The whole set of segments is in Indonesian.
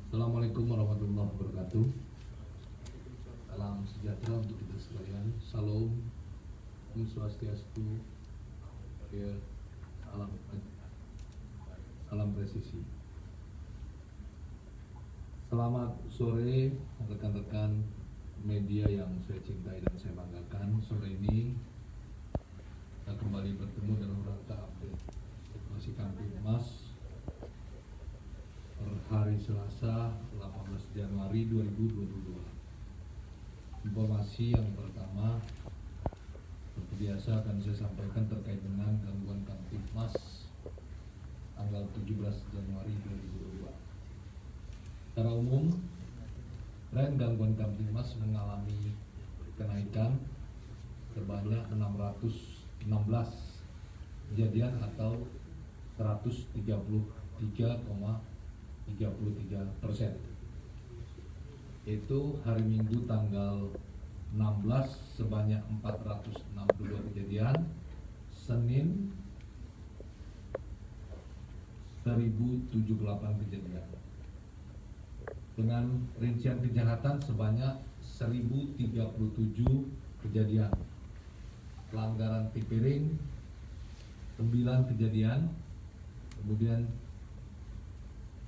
Assalamualaikum warahmatullahi wabarakatuh. Salam sejahtera untuk kita sekalian. Salam, Om Swastiastu, salam presisi. Selamat sore rekan-rekan media yang saya cintai dan saya banggakan. Sore ini kita kembali bertemu dalam rangka update situasi Kamtibmas per hari Selasa 18 Januari 2022. Informasi yang pertama seperti biasa akan saya sampaikan terkait dengan gangguan Kamtibmas tanggal 17 Januari 2022. Secara umum, tren gangguan Kamtibmas mengalami kenaikan sebanyak 616 kejadian atau 133,33%. Yaitu hari Minggu tanggal 16 sebanyak 462 kejadian, Senin 1078 kejadian. Dengan rincian kejahatan sebanyak 1037 kejadian. Pelanggaran tipiring 9 kejadian, kemudian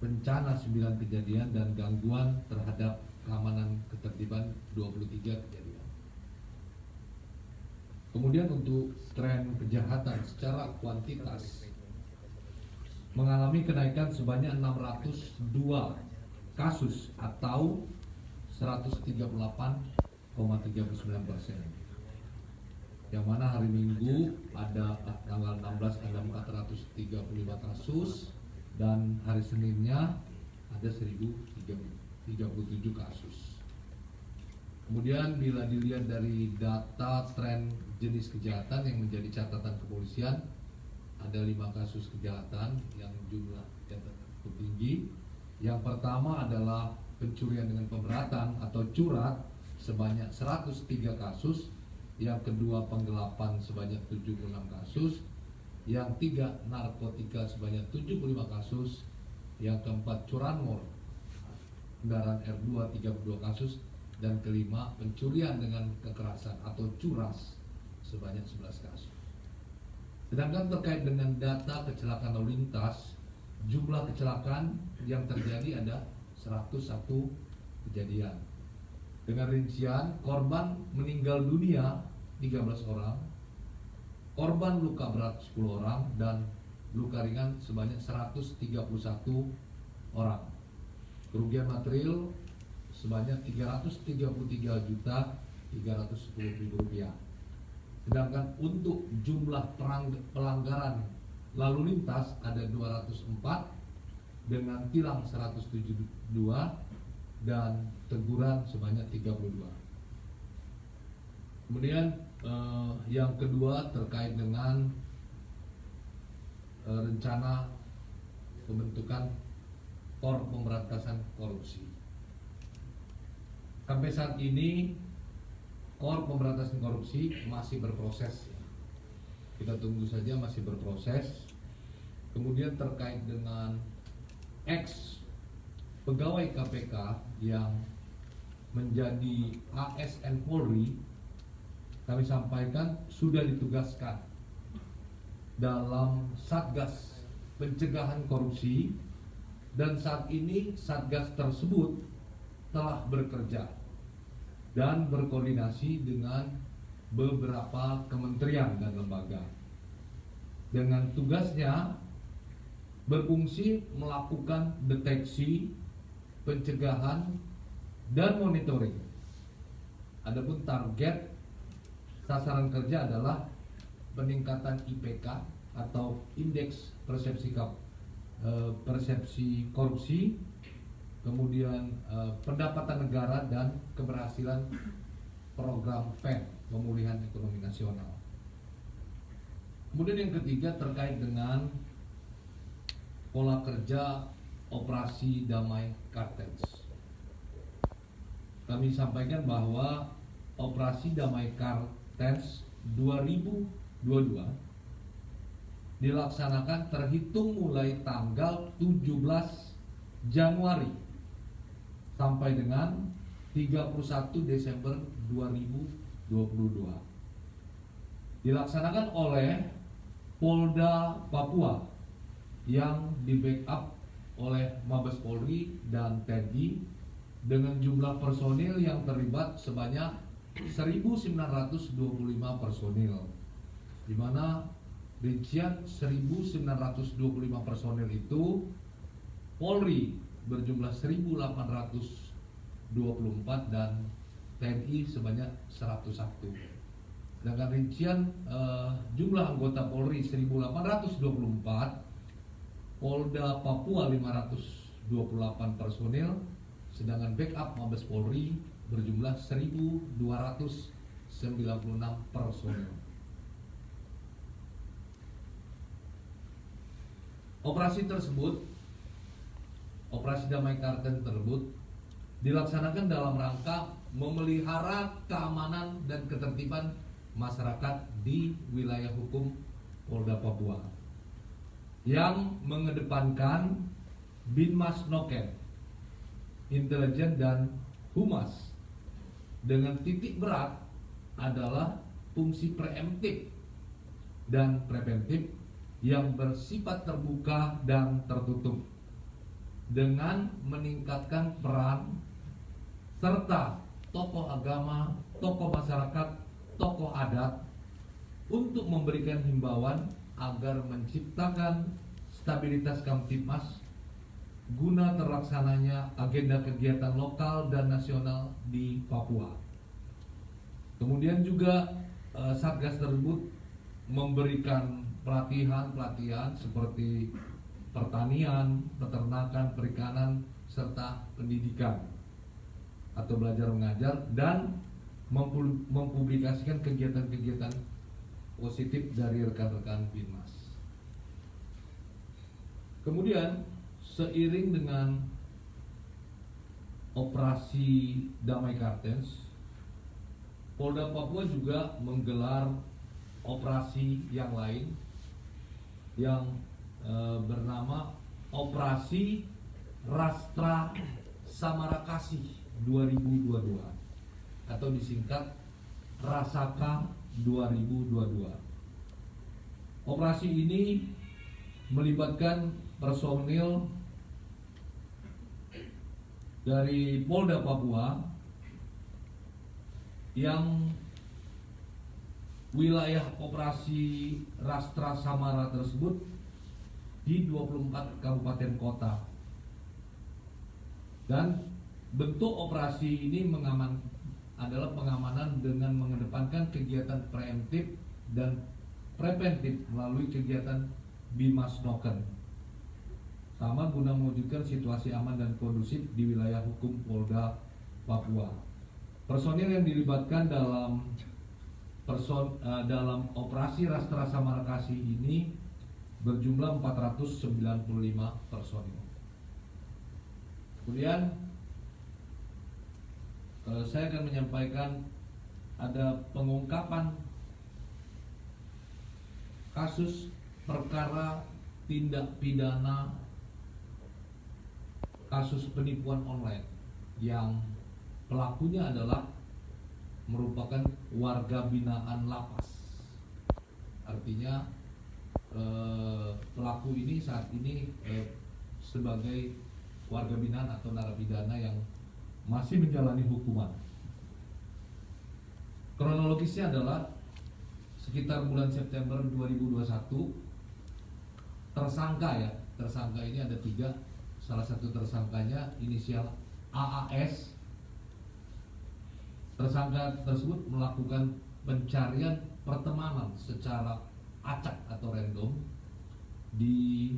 bencana 9 kejadian, dan gangguan terhadap keamanan ketertiban 23 kejadian. Kemudian untuk tren kejahatan secara kuantitas mengalami kenaikan sebanyak 602 kasus atau 138,39%. Yang mana hari Minggu ada tanggal 16 ada 435 kasus dan hari Seninnya ada 1037 kasus. Kemudian bila dilihat dari data tren jenis kejahatan yang menjadi catatan kepolisian, ada 5 kasus kejahatan yang jumlah yang cukup tinggi. Yang pertama adalah pencurian dengan pemberatan atau curat sebanyak 103 kasus. Yang kedua penggelapan sebanyak 76 kasus. Yang tiga narkotika sebanyak 75 kasus. Yang keempat curanmor kendaraan R2 32 kasus. Dan kelima pencurian dengan kekerasan atau curas sebanyak 11 kasus. Sedangkan terkait dengan data kecelakaan lalu lintas, jumlah kecelakaan yang terjadi ada 101 kejadian. Dengan rincian korban meninggal dunia 13 orang, korban luka berat 10 orang, dan luka ringan sebanyak 131 orang. Kerugian material sebanyak Rp333.310.000. Sedangkan untuk jumlah pelanggaran lalu lintas ada 204 dengan tilang 172 dan teguran sebanyak 32. Kemudian yang kedua terkait dengan rencana pembentukan Kor Pemberantasan Korupsi. Sampai saat ini Kor Pemberantasan Korupsi masih berproses. Kita tunggu saja, masih berproses. Kemudian terkait dengan ex pegawai KPK yang menjadi ASN Polri, kami sampaikan sudah ditugaskan dalam Satgas Pencegahan Korupsi, dan saat ini Satgas tersebut telah bekerja dan berkoordinasi dengan beberapa kementerian dan lembaga dengan tugasnya berfungsi melakukan deteksi, pencegahan, dan monitoring. Adapun target sasaran kerja adalah peningkatan IPK atau indeks persepsi korupsi, kemudian pendapatan negara dan keberhasilan program PEN, pemulihan ekonomi nasional. Kemudian yang ketiga terkait dengan pola kerja operasi damai Kartens. Kami sampaikan bahwa operasi damai Kartens 2022 dilaksanakan terhitung mulai tanggal 17 Januari sampai dengan 31 Desember 2022. Dilaksanakan oleh Polda Papua yang di backup oleh Mabes Polri dan TNI dengan jumlah personil yang terlibat sebanyak 1.925 personil, di mana rincian 1.925 personil itu Polri berjumlah 1.824 dan TNI sebanyak 101. Dengan rincian jumlah anggota Polri 1.824, Polda Papua 528 personil, sedangkan backup Mabes Polri berjumlah 1.296 personil. Operasi tersebut, operasi damai Kartens tersebut dilaksanakan dalam rangka memelihara keamanan dan ketertiban masyarakat di wilayah hukum Polda Papua yang mengedepankan Binmas Noken, intelijen dan humas, dengan titik berat adalah fungsi preemptif dan preventif yang bersifat terbuka dan tertutup, dengan meningkatkan peran serta tokoh agama, tokoh masyarakat, tokoh adat untuk memberikan himbauan agar menciptakan stabilitas Kamtibmas guna terlaksananya agenda kegiatan lokal dan nasional di Papua. Kemudian juga Satgas tersebut memberikan pelatihan seperti pertanian, peternakan, perikanan, serta pendidikan atau belajar mengajar, dan mempublikasikan kegiatan-kegiatan positif dari rekan-rekan Binmas. Kemudian seiring dengan operasi damai Kartens, Polda Papua juga menggelar operasi yang lain yang bernama Operasi Rastra Samara Kasih 2022 atau disingkat Rasaka 2022. Operasi ini melibatkan personil dari Polda Papua yang wilayah operasi Rastra Samara tersebut di 24 kabupaten kota, dan bentuk operasi ini adalah pengamanan dengan mengedepankan kegiatan preemptif dan preventif melalui kegiatan Binmas Noken, sama guna mewujudkan situasi aman dan kondusif di wilayah hukum Polda Papua. Personil yang dilibatkan dalam operasi Rastra Samara Kasih ini berjumlah 495 personil. Kemudian saya akan menyampaikan ada pengungkapan kasus perkara tindak pidana kasus penipuan online yang pelakunya adalah merupakan warga binaan lapas. Artinya pelaku ini saat ini sebagai warga binaan atau narapidana yang masih menjalani hukuman. Kronologisnya adalah sekitar bulan September 2021, tersangka ini ada 3. Salah satu tersangkanya inisial AAS. Tersangka tersebut melakukan pencarian pertemanan secara acak atau random di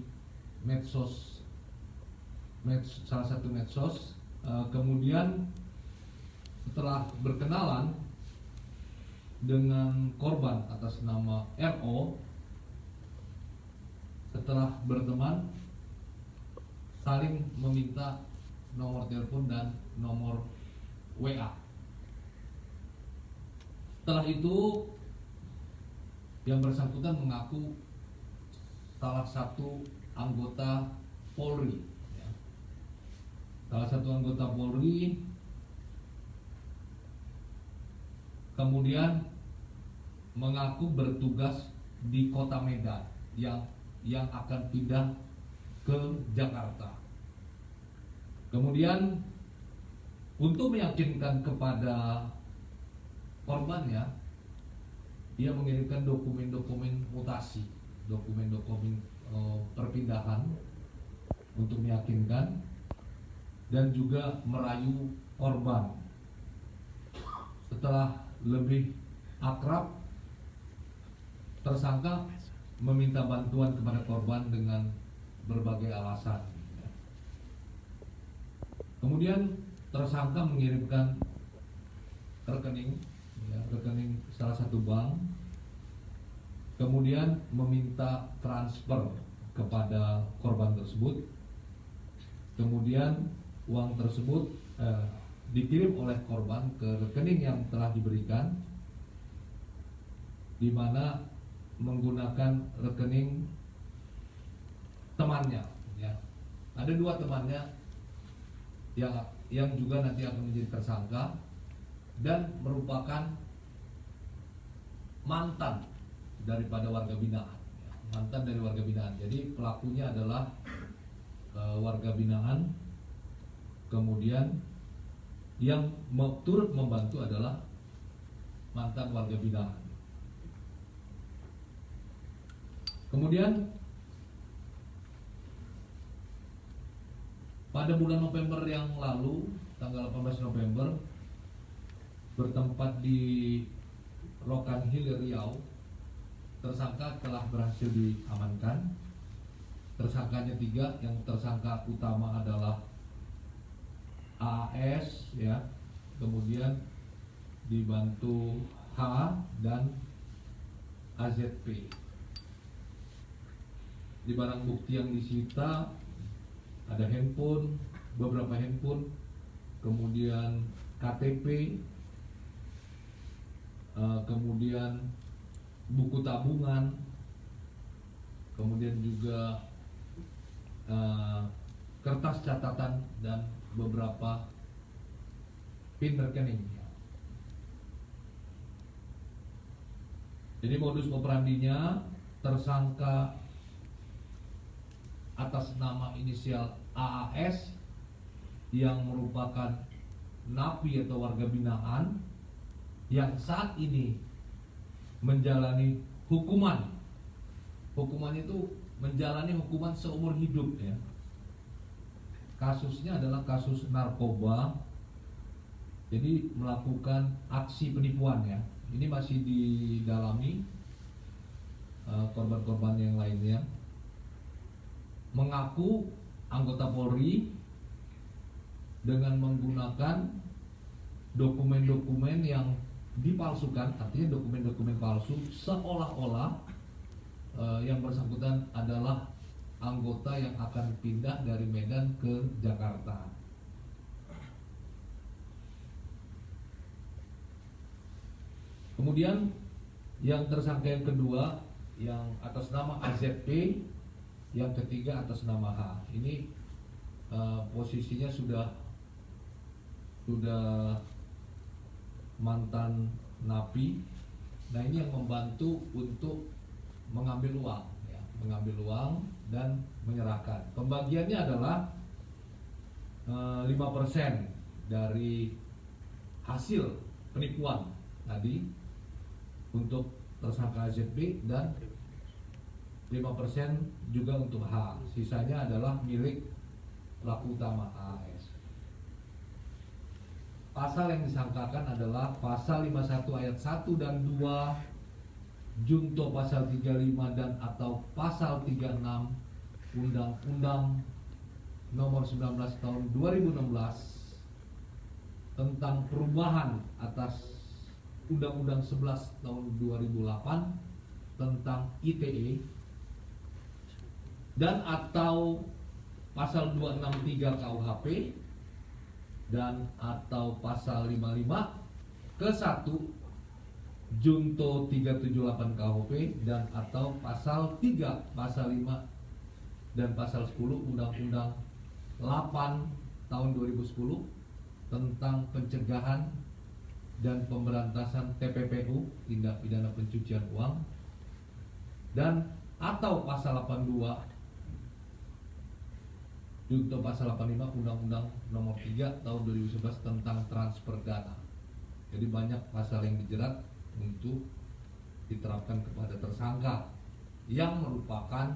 salah satu medsos. Kemudian setelah berkenalan dengan korban atas nama RO, setelah berteman saling meminta nomor telepon dan nomor WA. Setelah itu yang bersangkutan mengaku salah satu anggota Polri, ya. Salah satu anggota Polri kemudian mengaku bertugas di kota Medan yang akan pindah ke Jakarta. Kemudian untuk meyakinkan kepada korbannya, dia mengirimkan dokumen-dokumen mutasi, dokumen-dokumen perpindahan untuk meyakinkan, dan juga merayu korban. Setelah lebih akrab, tersangka meminta bantuan kepada korban dengan berbagai alasan. Kemudian tersangka mengirimkan rekening salah satu bank, kemudian meminta transfer kepada korban tersebut. Kemudian uang tersebut dikirim oleh korban ke rekening yang telah diberikan, di mana menggunakan rekening temannya. Ya. Ada dua temannya yang juga nanti akan menjadi tersangka dan merupakan mantan daripada warga binaan. Mantan dari warga binaan. Jadi pelakunya adalah warga binaan, kemudian yang turut membantu adalah mantan warga binaan. Kemudian pada bulan November yang lalu, tanggal 18 November, bertempat di Rokan Hill, Riau, tersangka telah berhasil diamankan. Tersangkanya 3, yang tersangka utama adalah AS, ya, kemudian dibantu H dan AZP. Di barang bukti yang disita ada handphone, beberapa handphone, kemudian KTP, kemudian buku tabungan, kemudian juga kertas catatan dan beberapa PIN rekening. Jadi modus operandinya, tersangka atas nama inisial AAS yang merupakan napi atau warga binaan yang saat ini menjalani hukuman. Hukumannya itu menjalani hukuman seumur hidup, ya. Kasusnya adalah kasus narkoba. Jadi melakukan aksi penipuan, ya. Ini masih didalami korban-korban yang lainnya. Mengaku anggota Polri dengan menggunakan dokumen-dokumen yang dipalsukan, artinya dokumen-dokumen palsu, seolah-olah yang bersangkutan adalah anggota yang akan pindah dari Medan ke Jakarta. Kemudian yang tersangka yang kedua, yang atas nama AZP, yang ketiga atas nama H. Ini posisinya sudah mantan napi. Nah, ini yang membantu untuk mengambil uang, ya, mengambil uang dan menyerahkan. Pembagiannya adalah 5% dari hasil penipuan tadi untuk tersangka AZP dan 5% juga untuk H. Sisanya adalah milik pelaku utama AS. Pasal yang disangkakan adalah pasal 51 ayat 1 dan 2 junto pasal 35 dan atau pasal 36 Undang-Undang Nomor 19 Tahun 2016 tentang perubahan atas Undang-Undang 11 Tahun 2008 tentang ITE dan atau pasal 263 KUHP dan atau pasal 55 ke 1 junto 378 KUHP dan atau pasal 3, pasal 5 dan pasal 10 Undang-Undang 8 tahun 2010 tentang pencegahan dan pemberantasan TPPU, tindak pidana pencucian uang, dan atau pasal 82 junto pasal 85 Undang-Undang Nomor 3 Tahun 2011 tentang transfer dana. Jadi banyak pasal yang dijerat untuk diterapkan kepada tersangka yang merupakan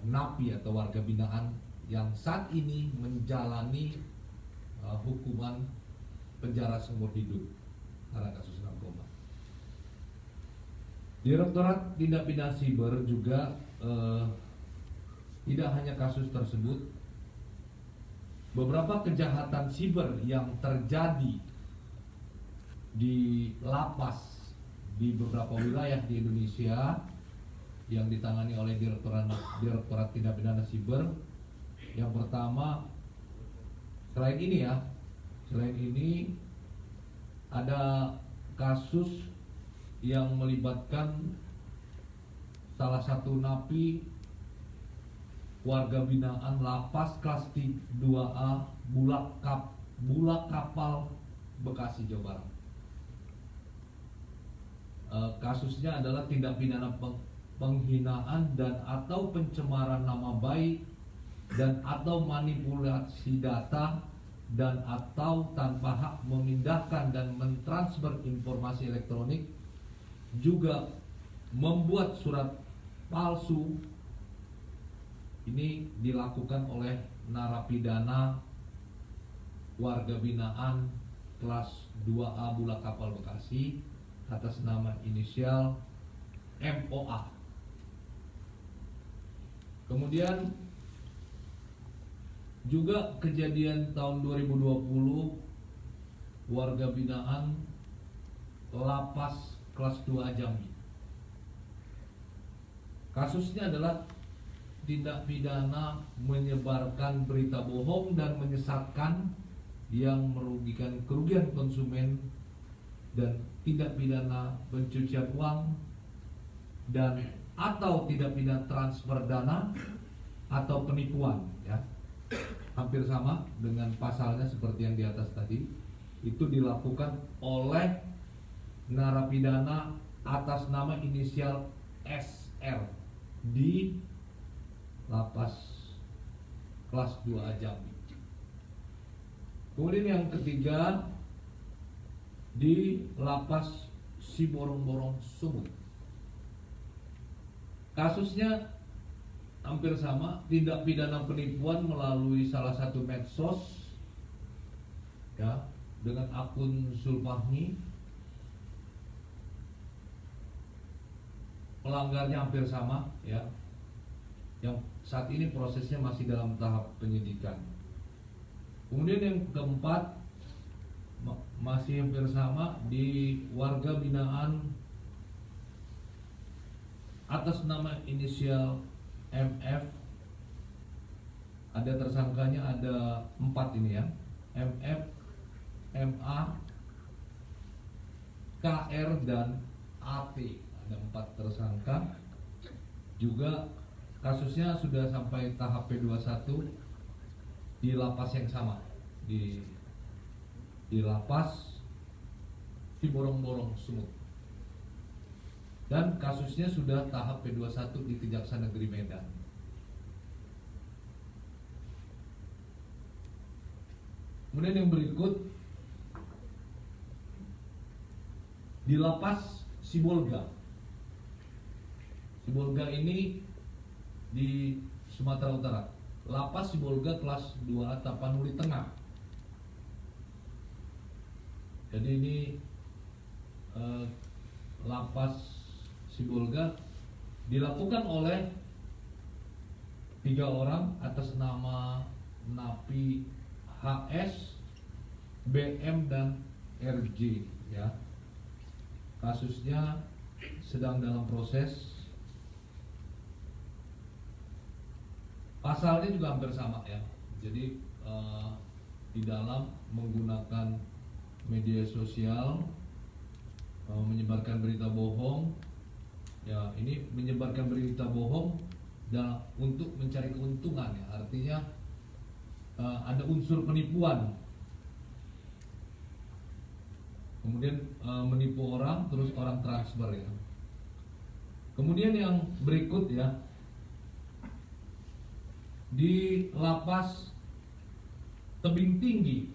napi atau warga binaan yang saat ini menjalani hukuman penjara seumur hidup karena kasus narkoba. Direktorat Tindak Pidana Siber juga tidak hanya kasus tersebut, beberapa kejahatan siber yang terjadi di lapas di beberapa wilayah di Indonesia yang ditangani oleh Direktorat Tindak Pidana Siber. Yang pertama, selain ini ada kasus yang melibatkan salah satu napi warga binaan lapas kelas 2A Bulak Kapal Bekasi, Jawa Barat. Kasusnya adalah tindak pidana penghinaan dan atau pencemaran nama baik dan atau manipulasi data dan atau tanpa hak memindahkan dan mentransfer informasi elektronik, juga membuat surat palsu. Ini dilakukan oleh narapidana warga binaan kelas 2A Bulak Kapal Bekasi atas nama inisial MOA. Kemudian juga kejadian tahun 2020 warga binaan lapas kelas 2 Jambi. Kasusnya adalah tindak pidana menyebarkan berita bohong dan menyesatkan yang merugikan kerugian konsumen, dan tindak pidana pencucian uang dan atau tindak pidana transfer dana atau penipuan, ya. Hampir sama dengan pasalnya seperti yang di atas tadi. Itu dilakukan oleh narapidana atas nama inisial SR di lapas kelas 2 Jambi. Kemudian yang ketiga, di lapas Siborong-Borong, Sumut. Kasusnya hampir sama, tindak pidana penipuan melalui salah satu medsos, ya, dengan akun Sulfahmi. Pelanggarnya hampir sama, ya, yang saat ini prosesnya masih dalam tahap penyidikan. Kemudian yang keempat, masih hampir sama, di warga binaan atas nama inisial MF. Ada tersangkanya, ada 4 ini, ya. MF, MA, KR, dan AT. Ada 4 tersangka. Juga kasusnya sudah sampai tahap P21 di lapas yang sama, di lapas Siborong-Borong, Sumut. Dan kasusnya sudah tahap P21 di Kejaksaan Negeri Medan. Kemudian yang berikut, di lapas Sibolga. Sibolga ini di Sumatera Utara. Lapas Sibolga kelas 2 Tapanuli Tengah. Jadi ini lapas Sibolga dilakukan oleh 3 orang atas nama napi HS, BM, dan RJ, ya. Kasusnya sedang dalam proses. Pasalnya juga hampir sama, ya. Jadi di dalam menggunakan media sosial, menyebarkan berita bohong, ya. Ini menyebarkan berita bohong dan untuk mencari keuntungan, ya. Artinya ada unsur penipuan. Kemudian menipu orang, terus orang transfer ya. Kemudian yang berikut ya, di Lapas Tebing Tinggi,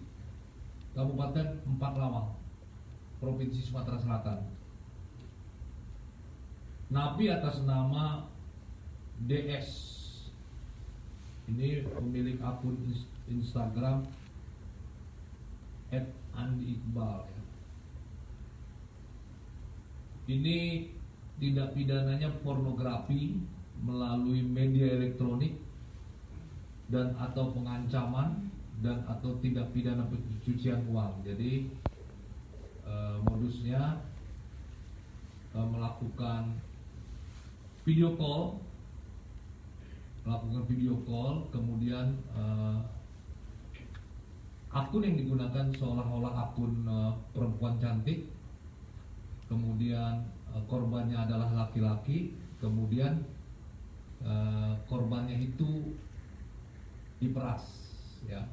Kabupaten Empat Lawang, Provinsi Sumatera Selatan. Napi atas nama DS, ini pemilik akun Instagram @andi_iqbal ya. Ini tindak pidananya pornografi melalui media elektronik dan atau pengancaman dan atau tindak pidana pencucian uang. Jadi modusnya melakukan video call, kemudian akun yang digunakan seolah-olah akun perempuan cantik, kemudian korbannya adalah laki-laki, kemudian korbannya itu diperas ya.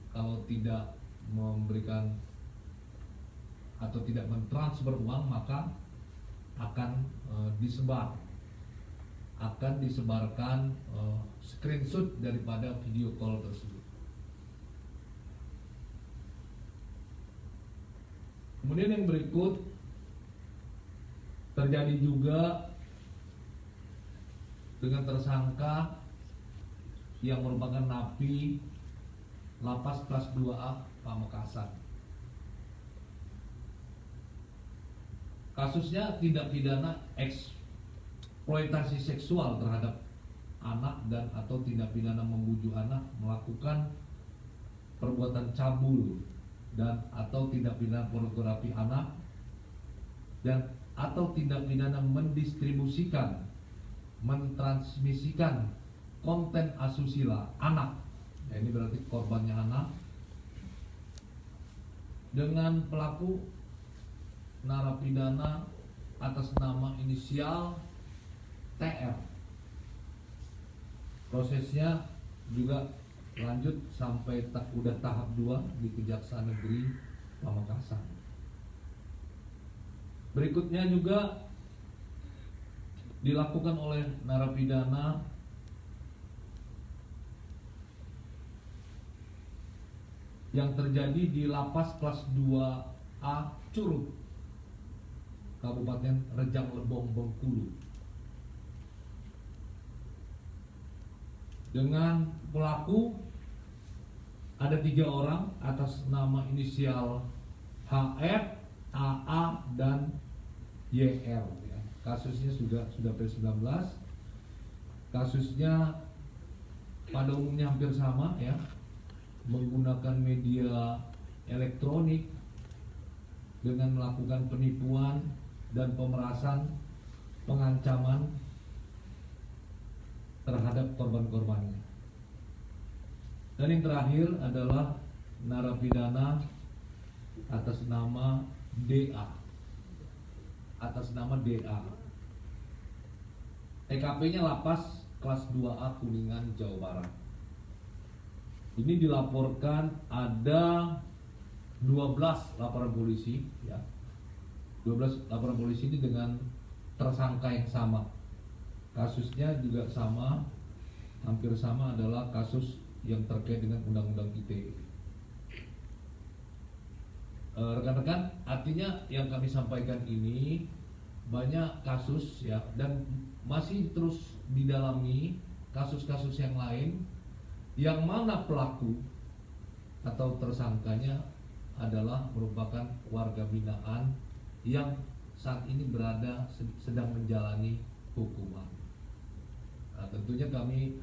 Kalau tidak memberikan atau tidak mentransfer uang, maka akan disebarkan screenshot daripada video call tersebut. Kemudian yang berikut, terjadi juga dengan tersangka yang merupakan napi Lapas kelas 2A Pamekasan. Kasusnya tindak pidana eksploitasi seksual terhadap anak dan atau tindak pidana membujuk anak melakukan perbuatan cabul dan atau tindak pidana pornografi anak dan atau tindak pidana mendistribusikan, mentransmisikan konten asusila anak. Ya, ini berarti korbannya anak, dengan pelaku narapidana atas nama inisial TR. Prosesnya juga lanjut sampai udah tahap 2 di Kejaksaan Negeri Pamekasan. Berikutnya juga dilakukan oleh narapidana yang terjadi di Lapas kelas 2A Curug, Kabupaten Rejang Lebong, Bengkulu. Dengan pelaku ada 3 orang atas nama inisial HF, AA, dan YL ya. Kasusnya sudah P19. Kasusnya pada umumnya hampir sama ya, menggunakan media elektronik dengan melakukan penipuan dan pemerasan, pengancaman terhadap korban-korbannya. Dan yang terakhir adalah narapidana atas nama DA. TKP-nya Lapas kelas 2A Kuningan, Jawa Barat. Ini dilaporkan ada 12 laporan polisi ya. 12 laporan polisi ini dengan tersangka yang sama. Kasusnya juga sama, hampir sama, adalah kasus yang terkait dengan Undang-Undang ITE. Rekan-rekan, artinya yang kami sampaikan ini banyak kasus ya, dan masih terus didalami kasus-kasus yang lain yang mana pelaku atau tersangkanya adalah merupakan warga binaan yang saat ini sedang menjalani hukuman. Nah, tentunya kami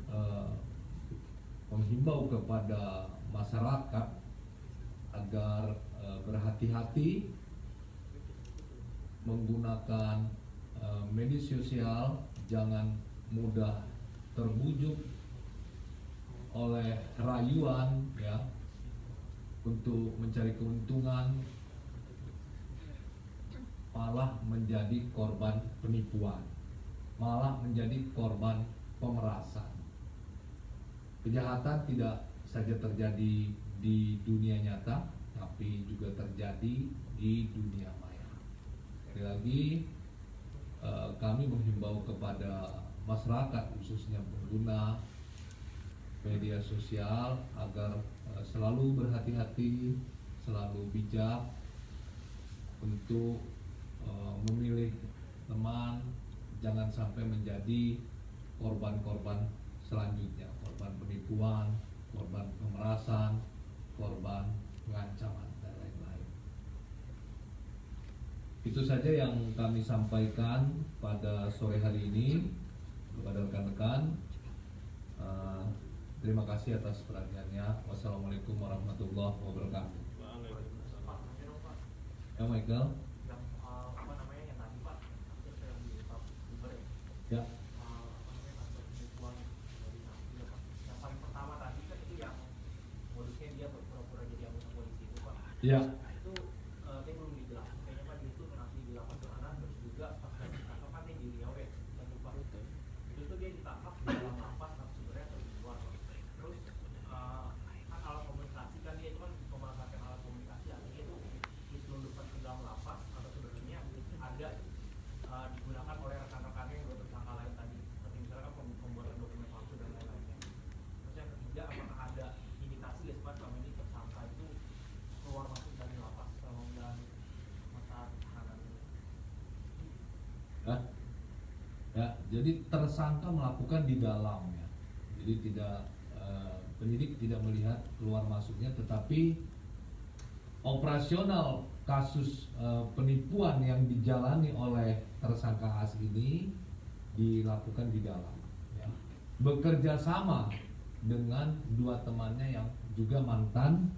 menghimbau kepada masyarakat agar berhati-hati menggunakan media sosial, jangan mudah terbujuk oleh rayuan ya untuk mencari keuntungan, malah menjadi korban penipuan, malah menjadi korban pemerasan. Kejahatan tidak saja terjadi di dunia nyata, tapi juga terjadi di dunia maya. Sekali lagi kami menghimbau kepada masyarakat khususnya pengguna media sosial agar selalu berhati-hati, selalu bijak untuk memilih teman, jangan sampai menjadi korban-korban selanjutnya, korban penipuan, korban pemerasan, korban pengancaman dan lain-lain. Itu saja yang kami sampaikan pada sore hari ini kepada rekan-rekan. Terima kasih atas perhatiannya. Wassalamualaikum warahmatullahi wabarakatuh. Ya Michael. Yang tadi Pak, Ya. Yang paling pertama tadi kan itu yang modusnya dia pura-pura jadi anggota polisi itu Pak. Ya. Itu dia belum dijelaskan kayaknya Pak, itu nanti dilakukan ke mana, terus juga pas ditangkap kan dia di Riau ya, dan lupa itu tuh dia ditangkap di dalam lapas tapi sebenarnya di luar. Terus kan alat komunikasi kan dia itu kan memanfaatkan alat komunikasi, artinya itu diselundupkan ke dalam lapas atau sebenarnya ada digunakan oleh rekan-rekannya yang tersangka lain tadi, seperti misalnya kan pembuatan dokumen palsu dan lain-lainnya. Terus yang ketiga, apakah ada indikasi ya selama ini tersangka itu keluar masuk dari lapas selama menjalani masa tahanan ini? Ya, jadi tersangka melakukan di dalam ya. Jadi tidak penyidik tidak melihat keluar masuknya, tetapi operasional kasus penipuan yang dijalani oleh tersangka AS ini dilakukan di dalam ya. Bekerja sama dengan dua temannya yang juga mantan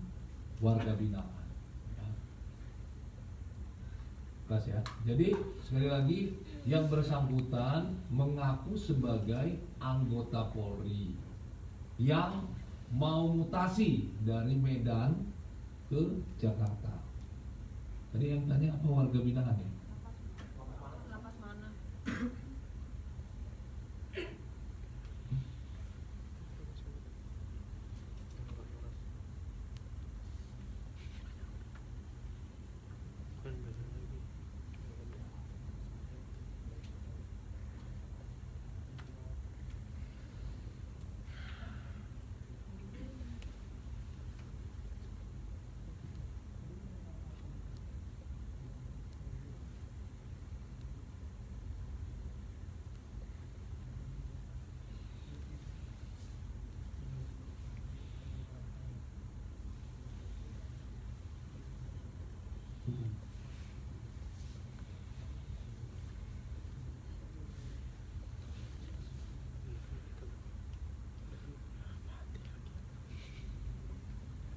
warga binaan ya. Kelas ya. Jadi sekali lagi yang bersangkutan mengaku sebagai anggota Polri yang mau mutasi dari Medan ke Jakarta. Tadi yang tanya apa warga binaan ya? Lapas mana?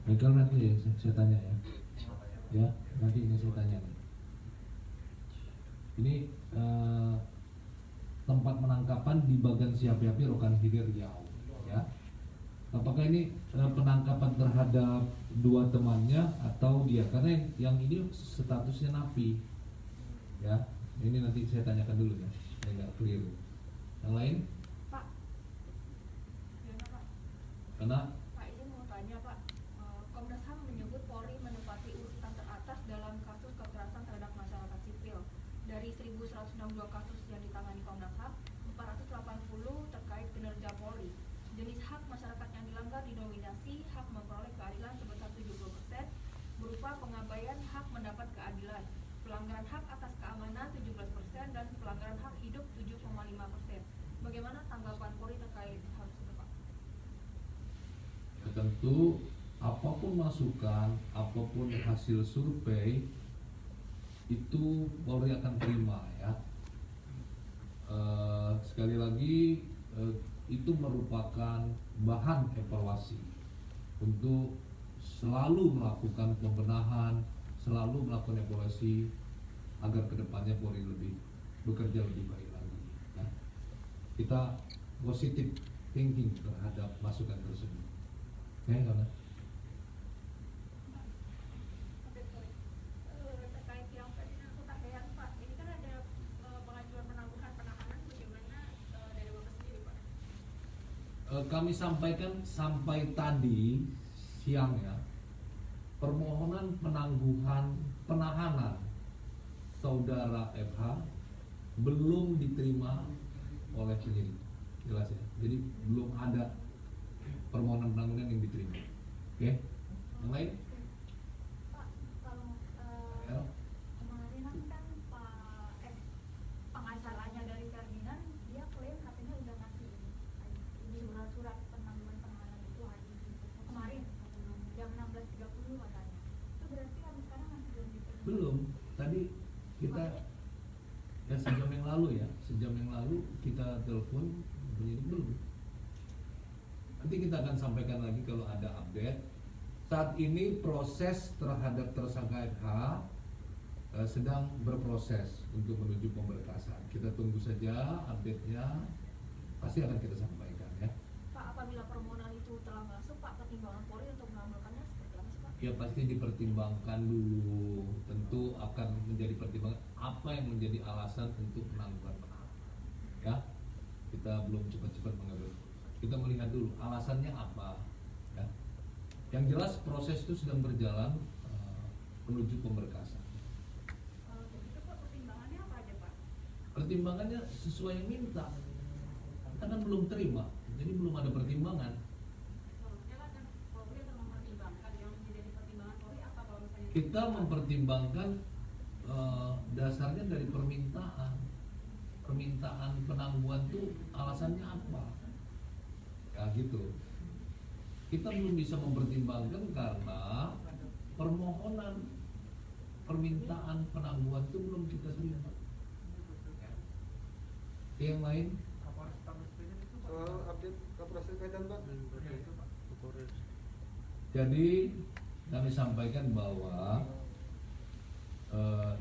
Michael nanti ya, saya tanya ya. Ya, nanti ini saya tanya nih. Ini tempat penangkapan di Bagan Siapi-Api Rokan Hilir Riau ya. Apakah ini penangkapan terhadap dua temannya atau dia? Karena yang ini statusnya napi ya. Ini nanti saya tanyakan dulu ya, saya nggak clear. Yang lain? Pak, gimana Pak? Karena Pak ini mau tanya Pak, Komnas HAM menyebut Polri menempati urutan teratas dalam kasus kekerasan terhadap masyarakat sipil. Dari 1.162 kasus yang ditangani Komnas HAM, 480 terkait kinerja Polri. Jenis hak masyarakat yang dilanggar dinominasi hak memperoleh keadilan sebesar 70%, berupa pengabaian hak mendapat keadilan, pelanggaran hak atas keamanan 17%, dan pelanggaran hak hidup 7,5%. Bagaimana tanggapan Polri terkait hal tersebut Pak? ya, tentu apapun masukan, apapun hasil survei itu Polri akan terima ya. Sekali lagi itu merupakan bahan evaluasi untuk selalu melakukan pembenahan, selalu melakukan evaluasi agar kedepannya Polri lebih bekerja lebih baik lagi. Ya. Kita positive thinking terhadap masukan tersebut. Ya, karena Terkait yang tadi aku tanyakan Pak, ini kan ada pengajuan penangguhan penahanan, bagaimana dari Bapak sendiri Pak? kami sampaikan sampai tadi siang ya, permohonan penahanan saudara FH belum diterima oleh penyidik, jelas ya. Jadi belum ada permohonan penangguhan yang diterima. Oke, yang lain? Pak, kalau Ya. kemarin kan pengacaranya dari Ferdinand dia klaim katanya udah ngasih ini surat-surat penangguhan penahanan itu hari kemarin jam 16.30 katanya. Itu berarti sampai sekarang masih belum diterima. Belum. Tadi kita ya sejam yang lalu kita telepon penyidik belum. Nanti kita akan sampaikan lagi kalau ada update. Saat ini proses terhadap tersangka FH sedang berproses untuk menuju pemberkasan. Kita tunggu saja update-nya, pasti akan kita sampaikan ya. Pak, apabila permohonan itu telah masuk, Pak, pertimbangan Polri untuk mengabulkannya seperti apa sih, Pak? Ya pasti dipertimbangkan dulu. Tentu akan menjadi pertimbangan apa yang menjadi alasan untuk penangguhan penahanan. Ya, kita belum cepat-cepat mengambil. Kita melihat dulu alasannya apa. Ya. Yang jelas proses itu sedang berjalan menuju pemberkasan. Kalau begitu, Pak, pertimbangannya apa aja, Pak? Pertimbangannya sesuai yang minta. Kita kan belum terima, jadi belum ada pertimbangan. Polri akan mempertimbangkan yang menjadi pertimbangan Polri apa kalau misalnya Kita mempertimbangkan dasarnya dari permintaan penangguhan itu alasannya apa, ya gitu. Kita belum bisa mempertimbangkan karena permintaan penangguhan itu belum kita terima. Yang lain? Soal update Kapolres Medan, Pak. Jadi kami sampaikan bahwa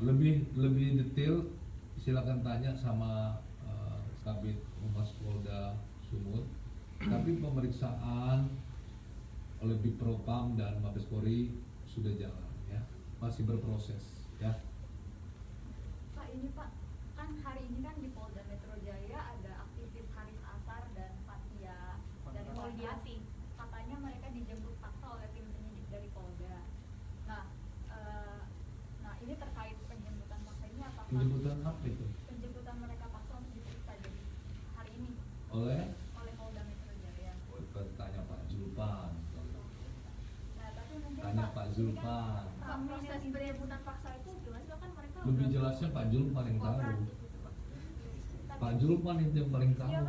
lebih detail silakan tanya sama Kabid Humas Polda Sumut. Tapi pemeriksaan oleh Bipropam dan Mabes Polri sudah jalan ya, masih berproses ya. Pak, ini Pak, kan hari ini kan di Polda Metro Jaya ada aktivis Haris Asar dan Fatia dari Poldiati. Katanya mereka dijemput paksa oleh tim penyidik dari Polda. Nah, ini terkait penjemputan paksa ini apakah Penjemputan apa itu? penjemputan mereka paksa untuk diperiksa jadi hari ini Oleh Polda Metro Jaya. tanya Pak Zulpan. Nah, tapi mungkin Tanya Pak Zulpan. Pak, proses penjemputan paksa itu jelas kan mereka Lebih udah jelasnya Pak Zulpan yang tahu. kooperatif gitu, Pak. Pak Zulpan itu yang paling tahu. Iya, Pak.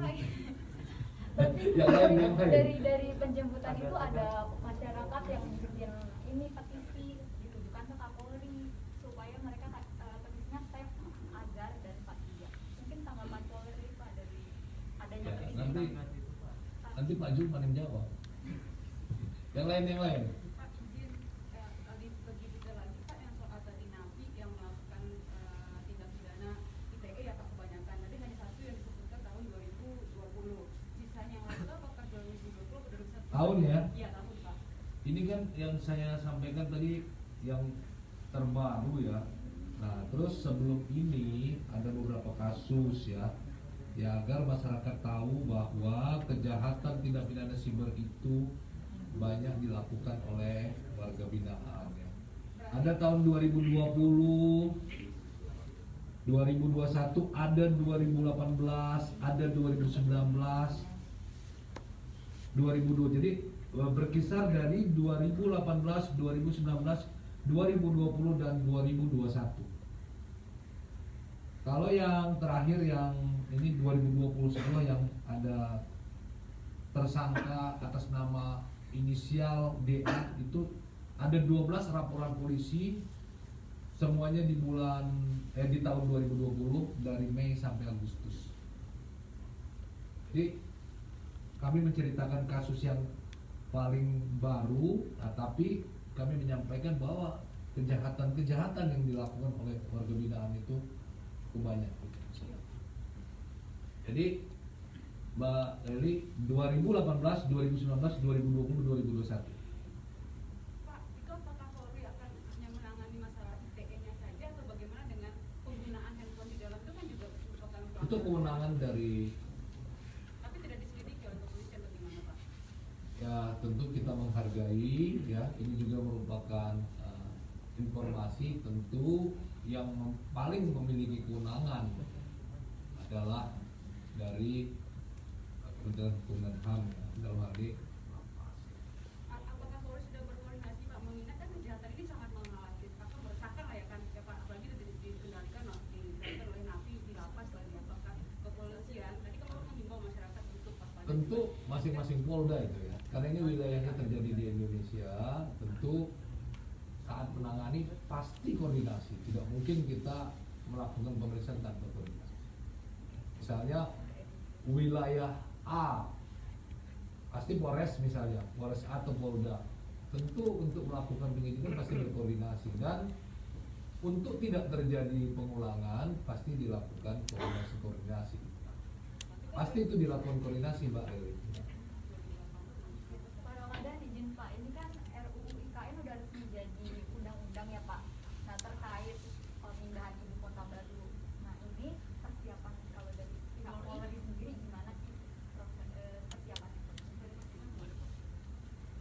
Berarti Yang lain. dari penjemputan itu ada masyarakat yang bikin ini petisi ditujukan ke Kapolri supaya mereka petisinya safe Azhar dan Fatia. Mungkin tanggapan Polri Pak dari adanya Ya, petisi. nanti Pak Zulpan yang jawab. Yang lain. Pak, izin bagi detail lagi Pak yang soal tadi napi yang melakukan tindak pidana ITE ya Pak kebanyakan. Tadi hanya satu yang disebutkan tahun 2020. Sisanya yang lain itu apakah 2020 atau 2021? Tahun ya? Iya tahun Pak. Ini kan yang saya sampaikan tadi yang terbaru ya. Nah, terus sebelum ini ada beberapa kasus ya agar masyarakat tahu bahwa kejahatan tindak pidana siber itu banyak dilakukan oleh warga binaan ya. Ada tahun 2020, 2021, ada 2018, ada 2019, 2002. Jadi berkisar dari 2018, 2019, 2020 dan 2021. Kalau yang terakhir yang ini 2020 semua yang ada tersangka atas nama inisial DA itu ada 12 laporan polisi semuanya di tahun 2020 dari Mei sampai Agustus. Jadi kami menceritakan kasus yang paling baru, tapi kami menyampaikan bahwa kejahatan-kejahatan yang dilakukan oleh warga binaan itu banyak. Jadi Mbak Eli 2018, 2019, 2020, 2021. Pak, itu apakah Polri akan hanya menangani masalah ITE-nya saja atau bagaimana dengan penggunaan handphone di dalam itu kan juga merupakan Itu kewenangan dari tapi tidak diselidiki oleh kepolisian bagaimana Pak? ini juga merupakan informasi. Tentu yang paling memiliki kewenangan adalah dari Kementerian Hukum dan HAM, dalam hal ini. Apakah Polri sudah berkoordinasi Pak, mengingat kan kejahatan ini sangat mengkhawatirkan, meresahkan lah ya kan, ya Pak, apalagi dikendalikan oleh napi di lapas lagi. Apakah kepolisian tadi kan Polri mengimbau masyarakat untuk waspada? Tentu masing-masing Polda itu ya, karena ini wilayahnya terjadi di Indonesia. Tentu saat menangani pasti koordinasi, tidak mungkin kita melakukan pemeriksaan tanpa koordinasi. Misalnya wilayah A, pasti Polres misalnya, Polres A atau Polda, tentu untuk melakukan penyidikan pasti berkoordinasi, dan untuk tidak terjadi pengulangan pasti dilakukan koordinasi. Pasti itu dilakukan koordinasi, Mbak Eli. Pak Ramadan, izin Pak, ini kan RUU IKN udah resmi jadi undang-undang ya Pak. Nah, terkait pemindahan ibu kota baru, nah ini persiapan kalau dari pihak Polri sendiri gimana sih persiapan itu?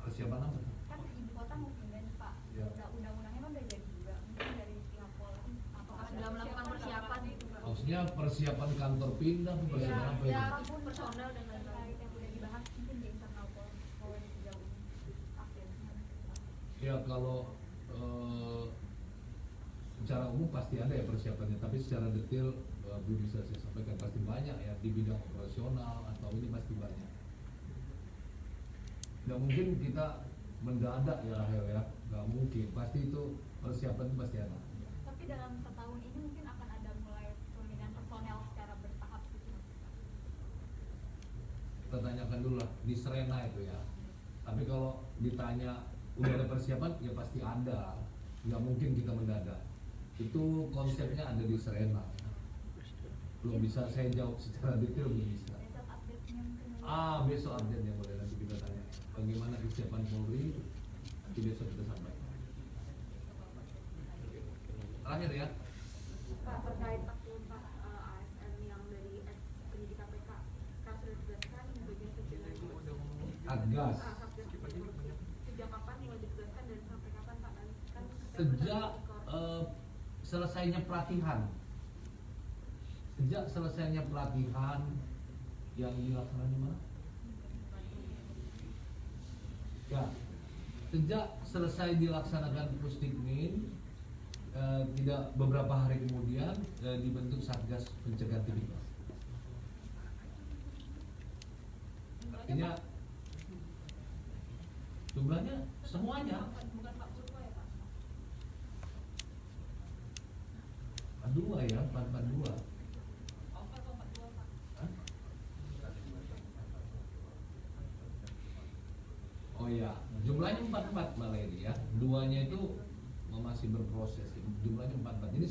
Persiapan apa? Kan ibu kota mau pindah nih Pak, Ya. undang-undangnya kan udah jadi juga. Mungkin dari pihak Polri apakah sudah melakukan persiapan itu? Maksudnya persiapan kantor pindah, persiapan apa itu? Ya, apapun personel dan lain-lain yang udah dibahas mungkin di internal Polri sejauh ini. Akhirnya. Ya kalau secara umum pasti ada ya persiapannya, tapi secara detail belum bisa saya sampaikan. Pasti banyak ya di bidang operasional atau ini pasti banyak. Tidak mungkin kita mendadak ya Rahel ya, nggak mungkin. Pasti itu persiapan itu pasti ada. Tapi dalam setahun ini mungkin akan ada mulai pemindahan personel secara bertahap gitu. Kita tanyakan dulu lah di Serena itu ya. Tapi kalau ditanya udah ada persiapan, ya pasti ada. Nggak mungkin kita mendadak. Itu konsepnya ada di Serena. Belum bisa saya jawab secara detail, belum bisa. Besok update-nya mungkin. Besok update-nya boleh, nanti kita tanya bagaimana kesiapan Polri, nanti besok kita sampaikan. Terakhir ya, Pak, terkait akun Pak ASN yang dari ex penyidik KPK, kan sudah dijelaskan bagian kegiatan Satgas. sejak kapan mulai dijelaskan dan sampai kapan Pak? Kan Sejak selesainya pelatihan. Sejak selesainya pelatihan yang dilaksanakan di mana? Ya, sejak selesai dilaksanakan Pusdikmin, tidak beberapa hari kemudian dibentuk Satgas Pencegahan Tipikor. Artinya jumlahnya semuanya. Bukan Pak Purwo ya Pak? 42 ya, 442. Oh, Pak, 42 Pak. Hah? Oh iya, jumlahnya 44 malah ini ya. Duanya itu masih berproses. Jumlahnya 44. Ini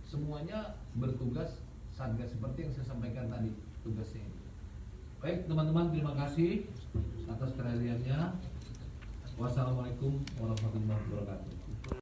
semuanya bertugas Satgas seperti yang saya sampaikan tadi tugasnya ini. Baik teman-teman, terima kasih atas perhatiannya. Wassalamualaikum warahmatullahi wabarakatuh.